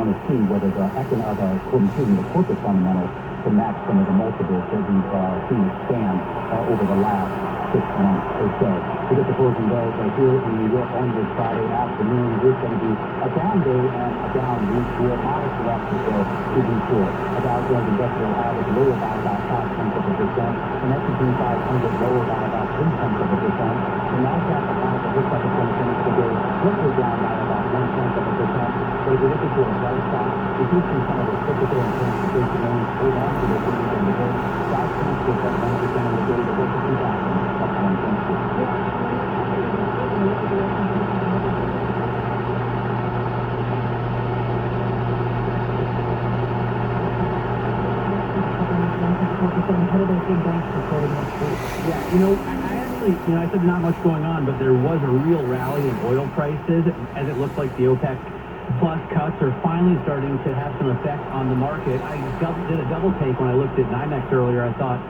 want to see whether the corporate fundamentals to match some of the multiples that we've seen expand over the last 6 months or so. We get the closing bells right here in New York on this Friday afternoon. It's going to be a down day and a down week for modest reaction, so to be sure. A Dow Jones Industrial Average lower by about 0.5%, and S&P 500 lower by about 0.3%. The Nasdaq looks like it's going to finish the day slightly down by about 1.7%. So if you're looking for a bright spot, we do see some of the cyclical and transportation names hold on to their gains in the day. Dow Jones was up 1% in the day, the S&P 500 up 1.6%. Yeah, I actually, I said not much going on, but there was a real rally in oil prices as it looks like the OPEC plus cuts are finally starting to have some effect on the market. I did a double take when I looked at NYMEX earlier. I thought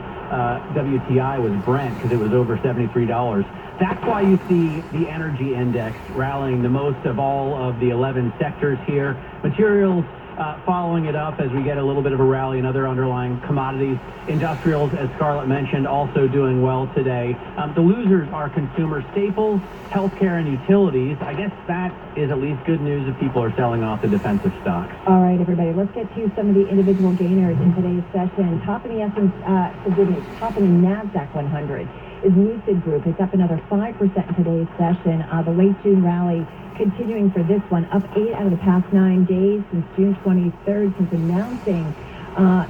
WTI was Brent because it was over $73. That's why you see the energy index rallying the most of all of the 11 sectors here. Materials following it up as we get a little bit of a rally in other underlying commodities. Industrials, as Scarlett mentioned, also doing well today. The losers are consumer staples, healthcare, and utilities. I guess that is at least good news if people are selling off the defensive stocks. All right, everybody, let's get to some of the individual gainers in today's session. Top in the NASDAQ 100 is Lucid Group. It's up another 5% in today's session. The late June rally continuing for this one, up 8 out of the past 9 days since June 23rd, since announcing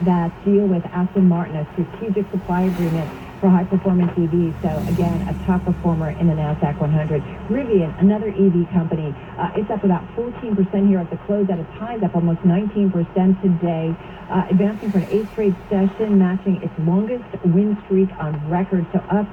that deal with Aston Martin, a strategic supply agreement for high-performance EVs. So, again, a top performer in the NASDAQ 100. Rivian, another EV company, it's up about 14% here at the close. At its highs, up almost 19% today, advancing for an 8th straight session, matching its longest win streak on record. So up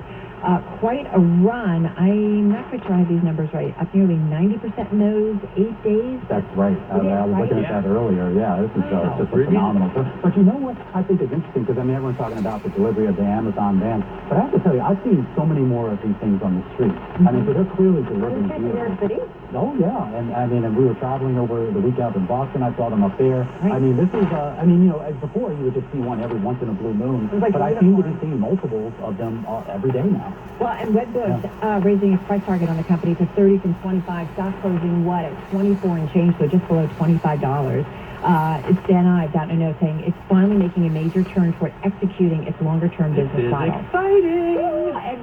quite a run. I'm not quite sure I have these numbers right. Up nearly 90% in those 8 days. That's right. I was looking at that earlier. Yeah, this is just phenomenal. But you know what I think is interesting, because everyone's talking about the delivery of the Amazon van. But I have to tell you, I've seen so many more of these things on the street. I mean, so they're clearly delivering in New York City? Oh, yeah. And we were traveling over the week out in Boston. I saw them up there. Right. I mean, this is, as before, you would just see one every once in a blue moon. Like but I seem to be seeing multiples of them every day now. Well, and Wedbush raising its price target on the company to 30 from 25. Stock closing, at 24 and change, so just below $25. It's Dan Ives out in a note saying it's finally making a major turn toward executing its longer-term business model. Exciting! Ed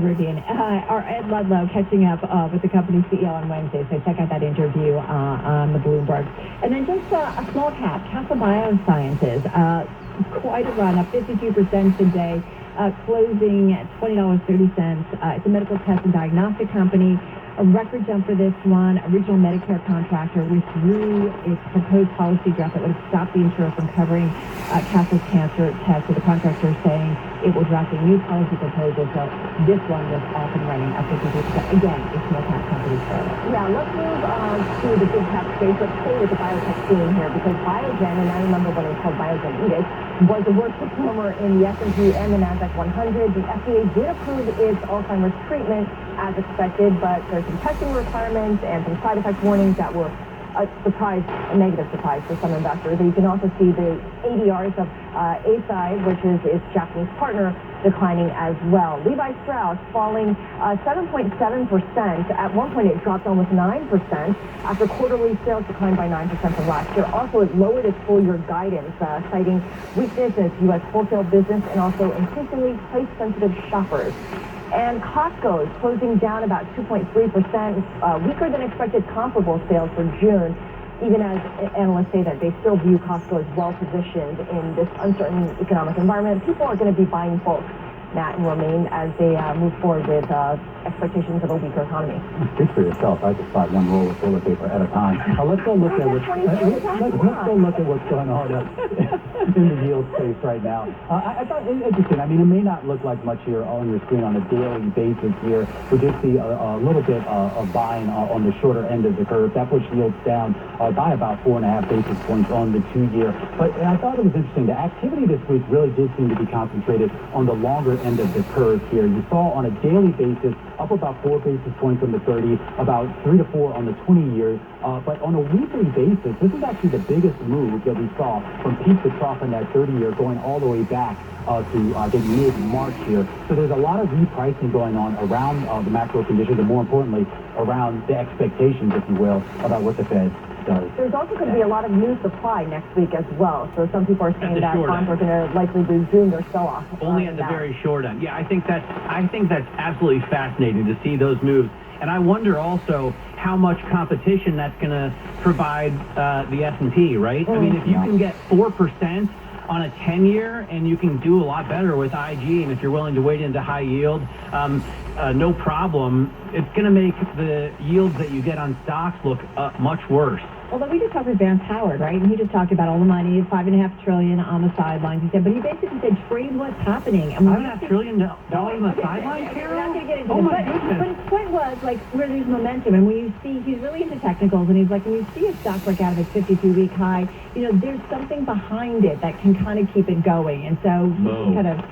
Rivian, or Ed Ludlow, catching up with the company's CEO on Wednesday, so check out that interview on the Bloomberg. And then just a small cap, Castle Biosciences, quite a run, up 52% today. Closing at $20.30. It's a medical test and diagnostic company. A record jump for this one. Original Medicare contractor withdrew its proposed policy draft that would have stopped the insurer from covering Castle's cancer test. So the contractor is saying it will draft a new policy proposal. So this one was off and running at 52%. Again, a small cap company. Yeah, let's move to the big cap space. Let's stay with the biotech scene here, because Biogen, and I remember when it was called Biogen Edict, was the worst performer in the S&P and the NASDAQ 100. The FDA did approve its Alzheimer's treatment as expected, but there's some testing requirements and some side effect warnings that were a negative surprise for some investors. And you can also see the ADRs of Eisai, which is its Japanese partner, declining as well. Levi Strauss falling 7.7%. At one point, it dropped almost 9% after quarterly sales declined by 9% from last year. Also, it lowered its full-year guidance, citing weakness in its U.S. wholesale business and also increasingly price-sensitive shoppers. And Costco is closing down about 2.3%, weaker than expected comparable sales for June, even as analysts say that they still view Costco as well-positioned in this uncertain economic environment. People are going to be buying bulk, Matt and Romaine, as they move forward with expectations of a weaker economy. Speak for yourself. I just bought one roll of toilet paper at a time. Let's go look at what's going on in the yield space right now. I thought it interesting. I mean, it may not look like much here on your screen on a daily basis here. We did see a little bit of buying on the shorter end of the curve. That pushed yields down by about 4.5 basis points on the 2-year. But I thought it was interesting. The activity this week really did seem to be concentrated on the longer end of the curve here. You saw on a daily basis up about 4 basis points on the 30, about 3 to 4 on the 20-year. But on a weekly basis, this is actually the biggest move that we saw from peak to trough in that 30-year, going all the way back to I think mid-March here. So there's a lot of repricing going on around the macro conditions, and more importantly, around the expectations, if you will, about what the Fed does. There's also going to be a lot of new supply next week as well. So some people are saying that bonds are going to likely resume their sell-off. Only at the very short end. Yeah, I think that's absolutely fascinating to see those moves. And I wonder also how much competition that's going to provide the S&P, right? I mean, if you can get 4% on a 10-year, and you can do a lot better with IG, and if you're willing to wade into high yield, no problem. It's going to make the yields that you get on stocks look much worse. Well, we just talked with Vance Howard, right? And he just talked about all the money, $5.5 trillion on the sidelines. He said, but he basically said, trade what's happening. And $5.5 trillion on the sidelines, We're not going to get into Oh it. my But goodness! his point was, like, where there's momentum, and when you see, he's really into technicals, and he's like, when you see a stock break out of its 52-week high, you know, there's something behind it that can kind of keep it going. And so he kind of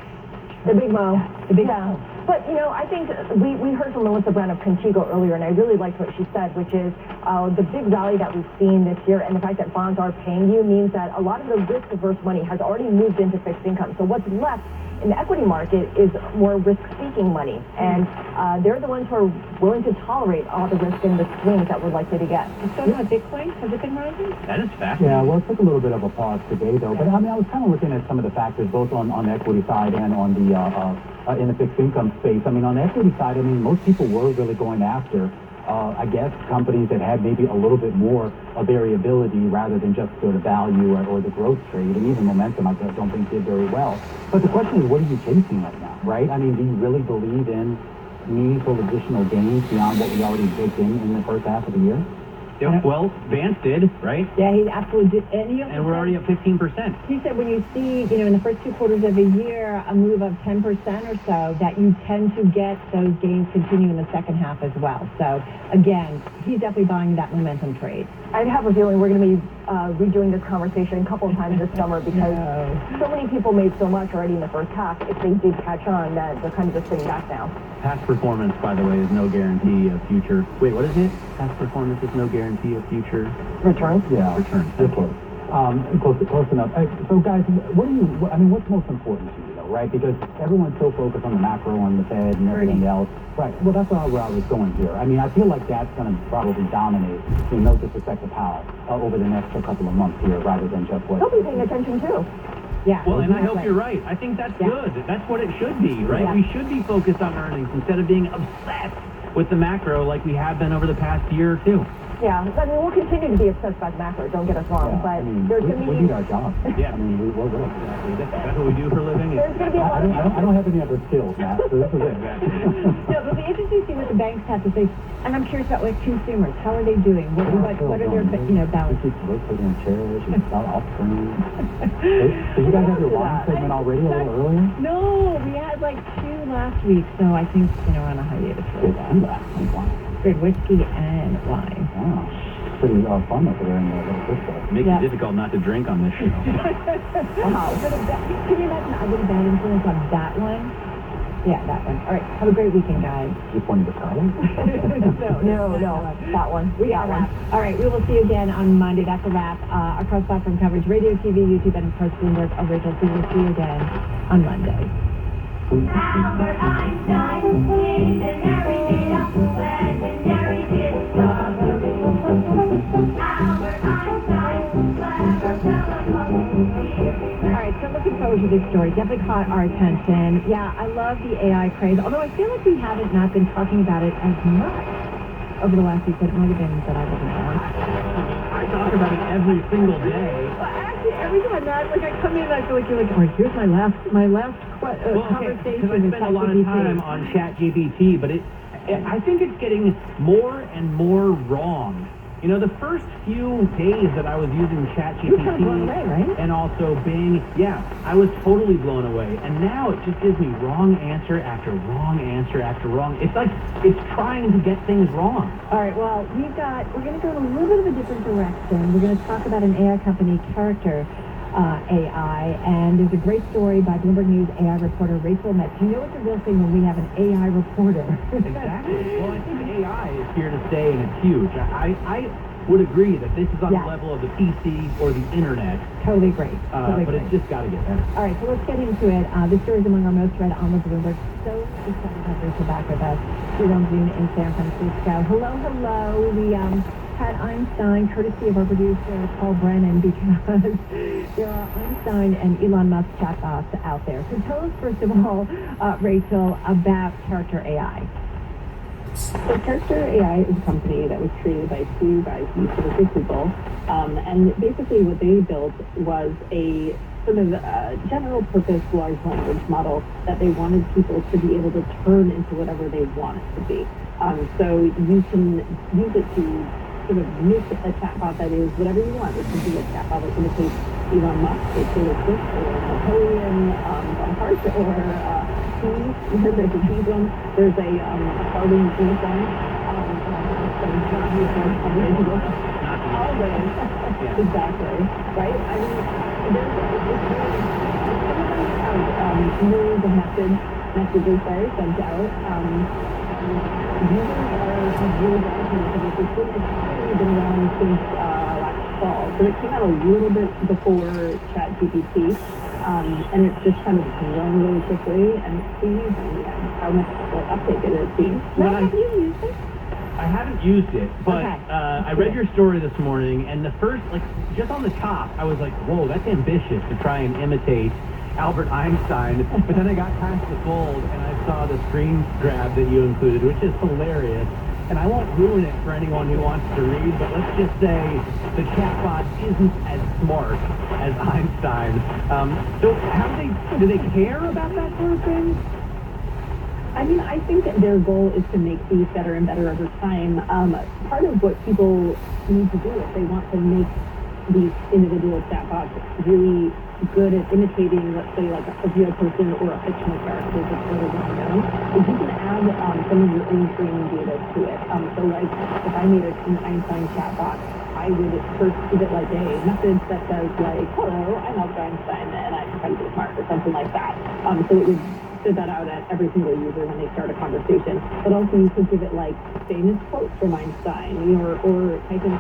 the big mo. The big mo. But, you know, I think we heard from Melissa Brown of Contigo earlier, and I really liked what she said, which is the big rally that we've seen this year and the fact that bonds are paying you means that a lot of the risk-averse money has already moved into fixed income. So what's left in the equity market is more risk-seeking money, and they're the ones who are willing to tolerate all the risk and the swings that we're likely to get. So about Bitcoin, has it been rising? That is fascinating. Yeah, well, it took a little bit of a pause today, though. But I mean, I was kind of looking at some of the factors, both on the equity side and on the in the fixed income space. I mean, on the equity side, I mean, most people were really going after, I guess, companies that had maybe a little bit more variability rather than just sort of value or the growth trade. And even momentum, I don't think did very well. But the question is, what are you chasing right now, right? I mean, do you really believe in meaningful additional gains beyond what we already baked in the first half of the year? Yeah, well, Vance did, right? Yeah, he absolutely did. And we're already at 15%. He said when you see, you know, in the first 2 quarters of the year, a move of 10% or so, that you tend to get those gains continue in the second half as well. So, again, he's definitely buying that momentum trade. I have a feeling we're going to be redoing this conversation a couple of times this summer because so many people made so much already in the first half. If they did catch on, that they're kind of just sitting back now. Past performance, by the way, is no guarantee of future. Wait, what is it? Past performance is no guarantee of future Returns? Yeah, returns. You're close. Close enough. So, guys, what's most important to you, though, right? Because everyone's so focused on the macro, on the Fed, and everything else. Right. Well, that's where I was going here. I mean, I feel like that's going to probably dominate, no disrespect to Powell, over the next couple of months here, rather than just what. He'll be paying attention too. Yeah. Well, and I hope you're right. I think that's good. That's what it should be, right? Yeah. We should be focused on earnings instead of being obsessed with the macro like we have been over the past year or two. Yeah, I mean, we'll continue to be obsessed by the macro, don't get us wrong, but there's going to be... We need our job. Yeah. I mean, what else? That's what we do for a living. There's going to be a lot of... I don't have any other skills, Matt, so this is it. No, but the interesting thing what the banks have to say, and I'm curious about like consumers, how are they doing? What are their, balance? We keep rotating chairs, we start off screen. Did you guys have your wine segment already a little earlier? No, we had like 2 last week, so I think, we're on a hiatus for a while. Good whiskey and wine. Wow. Pretty fun over there in the little fishbowl. Makes it difficult not to drink on this show. Wow. Can you imagine I would have bad influence on that one? Yeah, that one. All right, have a great weekend, guys. You pointing to Carly? No, that one. We got a wrap. All right, we will see you again on Monday. That's a wrap. Our cross-platform coverage, radio, TV, YouTube, and of course, Bloomberg original. We will see you again on Monday. Albert Einstein, legendary data, legendary discovery. Albert Einstein, clever telephone. All right, so looking forward to this story. Definitely caught our attention. Yeah, I love the AI craze, although I feel like we haven't not been talking about it as much over the last week, but it might have been that I wasn't on. I talk about it every single day. Well, actually, every time I come in, I feel like you're like, all right, here's my last conversation. Because I spend a lot of time on ChatGPT, but I think it's getting more and more wrong. You know, the first few days that I was using ChatGPT You were kind of blown away, right? and also Bing, I was totally blown away. And now it just gives me wrong answer after wrong answer after wrong. It's like it's trying to get things wrong. All right, well, we're going to go in a little bit of a different direction. We're going to talk about an AI company, Character, AI. And there's a great story by Bloomberg News AI reporter Rachel Metz. You know it's a real thing when we have an AI reporter. Exactly. Well, I think AI is here to stay, and it's huge. I would agree that this is on the level of the PC or the internet. Totally great. But it's just got to get better. All right, so let's get into it. This story is among our most read on the Bloomberg. So excited to have Rachel back with us. Jerome June in San Francisco. Hello. We had Einstein, courtesy of our producer, Paul Brennan, because there are Einstein and Elon Musk chatbots out there. So tell us, first of all, Rachel, about Character AI. So Character AI is a company that was created by two guys who used to work at Google. And basically what they built was a sort of general purpose large language model that they wanted people to be able to turn into whatever they want it to be. So you can use it to sort of make a chatbot that is whatever you want. It can be a chatbot that imitates Elon Musk, or Taylor Swift, or Napoleon Bonaparte, or there's a cheese one. There's a farming cheese one. Always. Exactly. Right? I mean, there's millions of messages sent out. Users are really fascinated with this. It's been around since last fall. So it came out a little bit before ChatGPT. And it's just kind of grown really quickly, and it's amazing how much uptake it has seen. Have you used it? I haven't used it, but I read your story this morning, and the first, just on the top, I was like, whoa, that's ambitious to try and imitate Albert Einstein. But then I got past the fold, and I saw the screen grab that you included, which is hilarious. And I won't ruin it for anyone who wants to read, but let's just say the chatbot isn't as smart as Einstein. So do they care about that sort of thing? I mean, I think that their goal is to make these better and better over time. Part of what people need to do is they want to make these individual chatbots really good at imitating, let's say, like a real person or a fictional character that's really well known. Is you can add some of your own training data to it. So, like, if I made an Einstein chatbot, I would first give it like a message that says, like, hello, I'm Albert Einstein, and I'm incredibly smart, or something like that. So it would spit that out at every single user when they start a conversation. But also you could give it like famous quotes from Einstein, or type in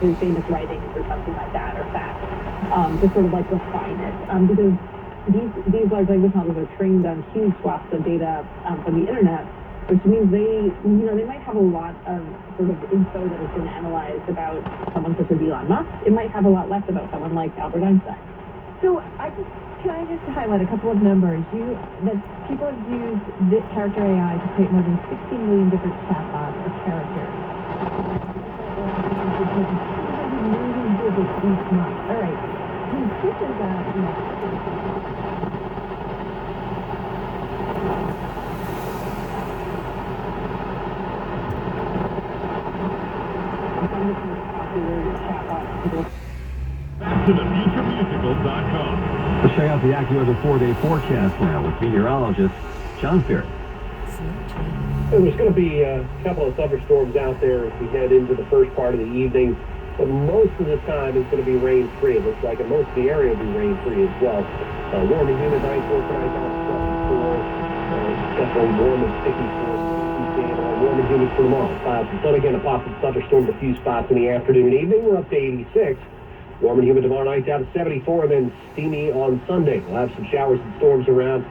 his famous writings or something like that, or facts, to sort of like refine it. Because these large language models are trained on huge swaths of data from the internet, which means they might have a lot of sort of info that has been analyzed about someone such as Elon Musk. It might have a lot less about someone like Albert Einstein. So can I just highlight a couple of numbers? That people have used this Character AI to create more than 60 million different chatbots or characters. 200 million visits each month. All right. This is Back to thefuturemusical.com. Let's check out the AccuWeather 4-day forecast now with meteorologist John Ferry. There's going to be a couple of thunderstorms out there as we head into the first part of the evening, but most of the time it's going to be rain-free. It looks like, and most of the area will be rain-free as well. Warm and humid night for tonight down to 74. Definitely warm and sticky for Tuesday, warm and humid for tomorrow. Clouds and sun again, a possible thunderstorm, a few spots in the afternoon and evening. We're up to 86. Warm and humid tomorrow night down to 74, and then steamy on Sunday. We'll have some showers and storms around,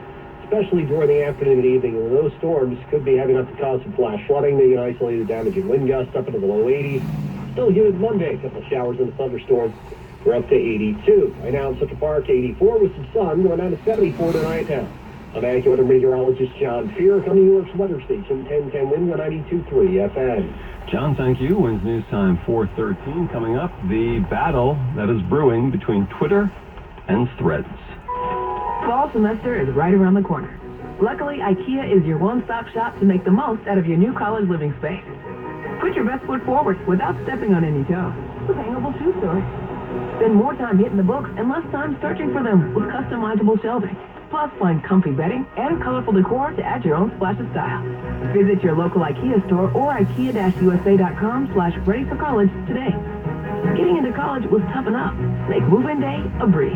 especially during the afternoon and evening. And those storms could be heavy enough to cause some flash flooding, maybe an isolated damaging wind gust up into the low 80s. Still humid Monday, a couple of showers and a thunderstorm. We're up to 82. Right now in Central Park, 84 with some sun, going down to 74 tonight now. I'm AccuWeather meteorologist John Fear, coming to New York's weather station, 1010 Wind, 92.3 FM. John, thank you. Wins News Time 4:13 coming up. The battle that is brewing between Twitter and Threads. Fall semester is right around the corner. Luckily, IKEA is your one-stop shop to make the most out of your new college living space. Put your best foot forward without stepping on any toes with hangable shoe storage. Spend more time hitting the books and less time searching for them with customizable shelving. Plus, find comfy bedding and colorful decor to add your own splash of style. Visit your local IKEA store or IKEA-USA.com/ready for college today. Get Getting into college was tough enough. Make move-in day a breeze.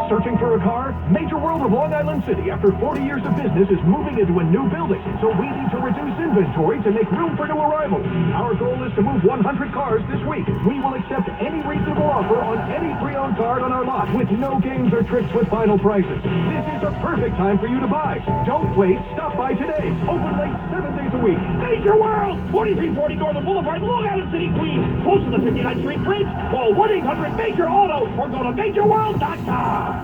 Searching for a car? Major World of Long Island City, after 40 years of business, is moving into a new building. So we need to reduce inventory to make room for new arrivals. Our goal is to move 100 cars this week. We will accept any reasonable offer on any pre-owned car on our lot, with no games or tricks with final prices. This is a perfect time for you to buy. Don't wait. Stop by today. Open late 7 days a week. Major World! 4340 Northern Boulevard, Long Island City, Queens. Close to the 59th Street Bridge. Call 1-800-MAJOR-AUTO or go to MajorWorld.com.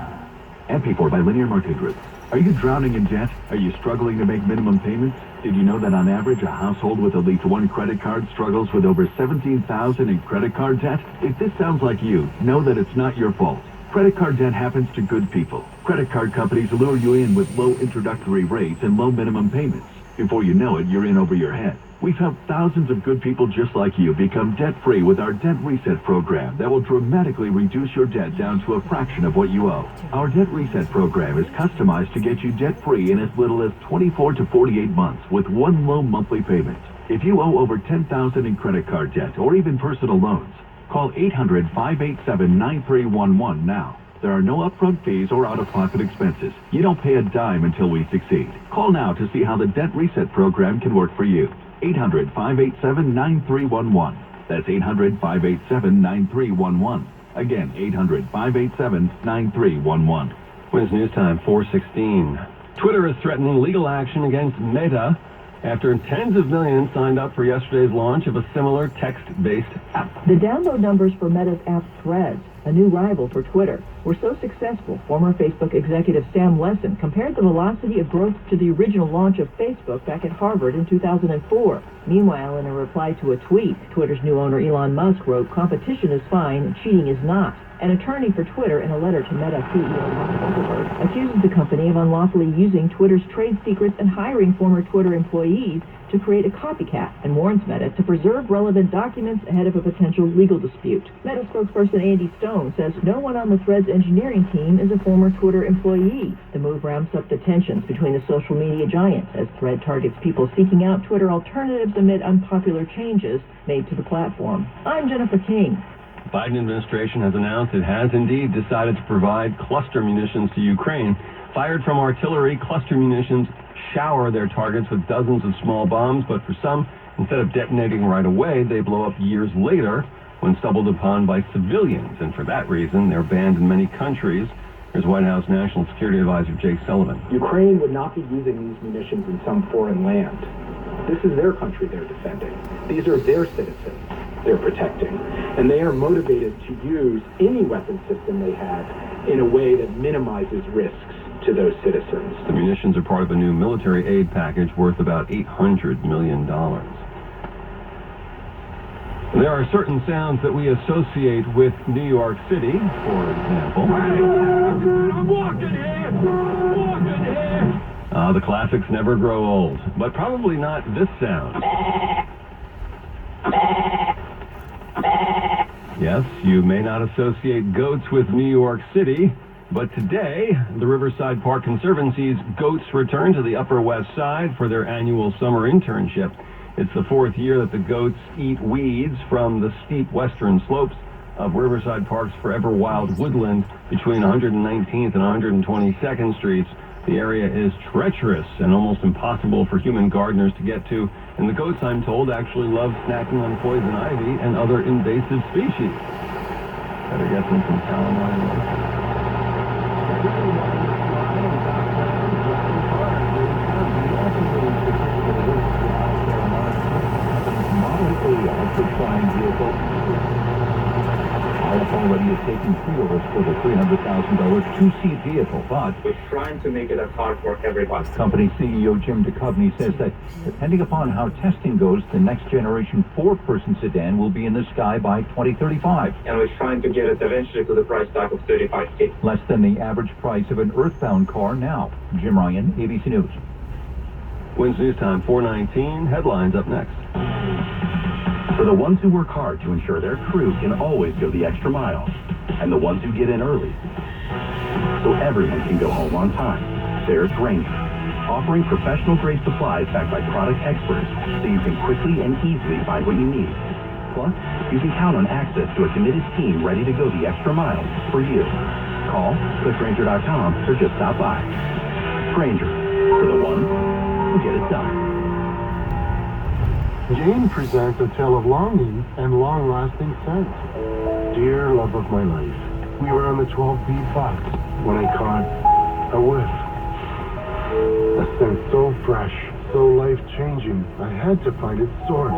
MP4 by Linear Marketing Group. Are you drowning in debt? Are you struggling to make minimum payments? Did you know that on average, a household with at least one credit card struggles with over $17,000 in credit card debt? If this sounds like you, know that it's not your fault. Credit card debt happens to good people. Credit card companies lure you in with low introductory rates and low minimum payments. Before you know it, you're in over your head. We've helped thousands of good people just like you become debt-free with our Debt Reset program that will dramatically reduce your debt down to a fraction of what you owe. Our Debt Reset program is customized to get you debt-free in as little as 24 to 48 months with one low monthly payment. If you owe over $10,000 in credit card debt or even personal loans, call 800-587-9311 now. There are no upfront fees or out-of-pocket expenses. You don't pay a dime until we succeed. Call now to see how the Debt Reset program can work for you. 800-587-9311. That's 800-587-9311. Again, 800-587-9311. Wins News Time 4:16. Twitter is threatening legal action against Meta after tens of millions signed up for yesterday's launch of a similar text-based app. The download numbers for Meta's app Threads, a new rival for Twitter, were so successful, former Facebook executive Sam Lessin compared the velocity of growth to the original launch of Facebook back at Harvard in 2004. Meanwhile, in a reply to a tweet, Twitter's new owner Elon Musk wrote, "Competition is fine, cheating is not." An attorney for Twitter, in a letter to Meta CEO Mark Zuckerberg, accuses the company of unlawfully using Twitter's trade secrets and hiring former Twitter employees to create a copycat, and warns Meta to preserve relevant documents ahead of a potential legal dispute. Meta spokesperson Andy Stone says no one on the Threads engineering team is a former Twitter employee. The move ramps up the tensions between the social media giants as Thread targets people seeking out Twitter alternatives amid unpopular changes made to the platform. I'm Jennifer King. The Biden administration has announced it has indeed decided to provide cluster munitions to Ukraine. Fired from artillery, cluster munitions shower their targets with dozens of small bombs, but for some, instead of detonating right away, they blow up years later when stumbled upon by civilians. And for that reason, they're banned in many countries. Here's White House National Security Advisor Jake Sullivan. Ukraine would not be using these munitions in some foreign land. This is their country they're defending. These are their citizens they're protecting. And they are motivated to use any weapon system they have in a way that minimizes risks to those citizens. The munitions are part of a new military aid package worth about $800 million. There are certain sounds that we associate with New York City, for example. I'm walking here! Walking here! The classics never grow old, but probably not this sound. Yes, you may not associate goats with New York City, but today, the Riverside Park Conservancy's goats return to the Upper West Side for their annual summer internship. It's the fourth year that the goats eat weeds from the steep western slopes of Riverside Park's forever wild woodland between 119th and 122nd Streets. The area is treacherous and almost impossible for human gardeners to get to, and the goats, I'm told, actually love snacking on poison ivy and other invasive species. Better get them some calamine. Already is taking pre-orders for the $300,000 two-seat vehicle, but we're trying to make it a car for everyone. Company CEO Jim Duchovny says that depending upon how testing goes, the next generation four-person sedan will be in the sky by 2035. And we're trying to get it eventually to the price tag of $35,000. Less than the average price of an earthbound car now. Jim Ryan, ABC News. Wins News Time 4:19. Headlines up next. For the ones who work hard to ensure their crew can always go the extra mile, and the ones who get in early, so everyone can go home on time, there's Grainger, offering professional-grade supplies backed by product experts, so you can quickly and easily find what you need. Plus, you can count on access to a committed team ready to go the extra mile for you. Call, click Grainger.com, or just stop by. Grainger, for the ones who get it done. Jane presents a tale of longing and long-lasting scent. Dear love of my life, we were on the 12B bus when I caught a whiff. A scent so fresh, so life-changing, I had to find its source.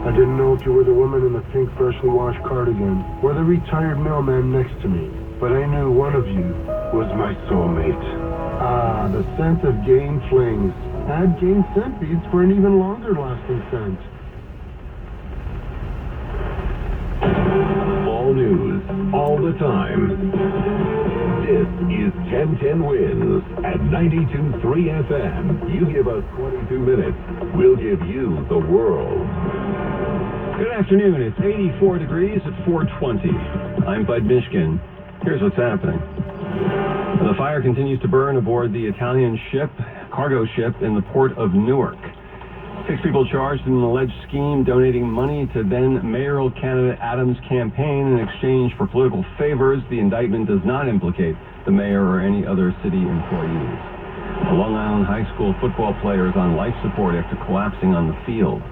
I didn't know if you were the woman in the pink freshly washed cardigan or the retired mailman next to me, but I knew one of you was my soulmate. Ah, the scent of Gain Flings. Add Gain scent beads for an even longer-lasting scent. All news, all the time. This is 1010 Wins at 92.3 FM. You give us 22 minutes, we'll give you the world. Good afternoon. It's 84 degrees at 4:20. I'm Bud Mishkin. Here's what's happening. The fire continues to burn aboard the Italian cargo ship in the port of Newark. 6 people charged in an alleged scheme donating money to then mayoral candidate Adams' campaign in exchange for political favors. The indictment does not implicate the mayor or any other city employees. A Long Island high school football player is on life support after collapsing on the field.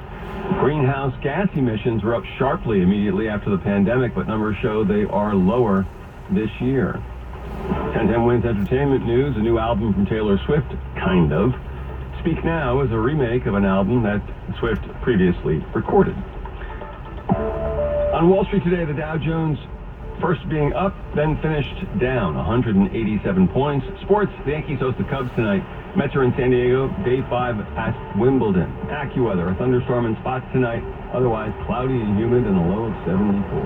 Greenhouse gas emissions were up sharply immediately after the pandemic, but numbers show they are lower this year. 1010 Wins Entertainment News, a new album from Taylor Swift, kind of. Speak Now is a remake of an album that Swift previously recorded. On Wall Street today, the Dow Jones first being up, then finished down 187 points. Sports, the Yankees host the Cubs tonight. Mets are in San Diego, day 5 at Wimbledon. AccuWeather, a thunderstorm in spots tonight, otherwise cloudy and humid and a low of 74.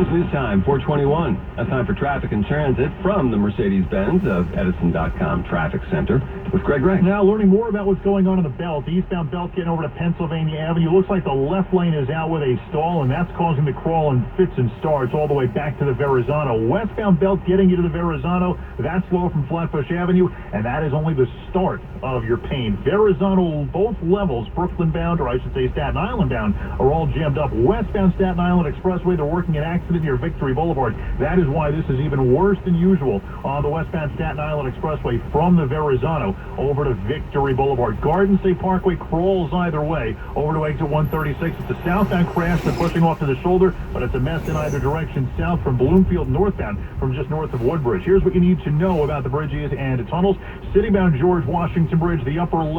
It's news time, 4:21. That's time for traffic and transit from the Mercedes-Benz of Edison.com Traffic Center with Greg Ray. Now learning more about what's going on in the belt. The eastbound belt getting over to Pennsylvania Avenue. Looks like the left lane is out with a stall, and that's causing the crawl and fits and starts all the way back to the Verrazano. Westbound belt getting you to the Verrazano. That's slow from Flatbush Avenue, and that is only the start of your pain. Verrazano, both levels, Brooklyn bound, or I should say Staten Island bound, are all jammed up. Westbound Staten Island Expressway, they're working an accident near Victory Boulevard. That is why this is even worse than usual on the westbound Staten Island Expressway from the Verrazano over to Victory Boulevard. Garden State Parkway crawls either way over to exit 136. It's a southbound crash. They're pushing off to the shoulder, but it's a mess in either direction south from Bloomfield northbound from just north of Woodbridge. Here's what you need to know about the bridges and tunnels. Citybound George Washington Bridge, the upper level